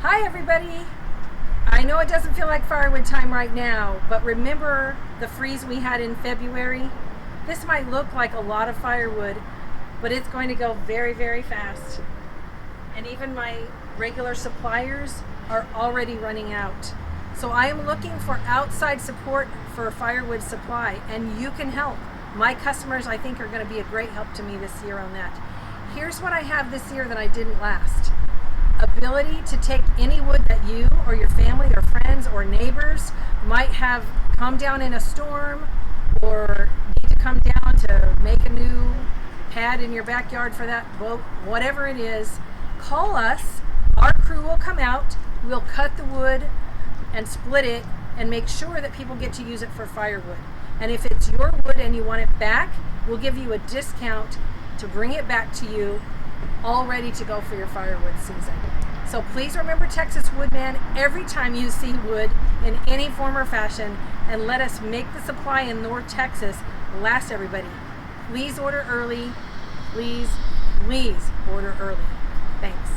Hi everybody! I know it doesn't feel like firewood time right now, but remember the freeze we had in February? This might look like a lot of firewood, but it's going to go very, very fast. And even my regular suppliers are already running out. So I am looking for outside support for firewood supply, and you can help. My customers, I think, are going to be a great help to me this year on that. Here's what I have this year that I didn't last. Ability to take any wood that you or your family or friends or neighbors might have come down in a storm or need to come down to make a new pad in your backyard for that boat, whatever it is, call us. Our crew will come out, we'll cut the wood and split it and make sure that people get to use it for firewood. And if it's your wood and you want it back, we'll give you a discount to bring it back to you all ready to go for your firewood season. So please remember Texas Woodman every time you see wood in any form or fashion, and let us make the supply in North Texas last, everybody. Please order early. Please order early. Thanks.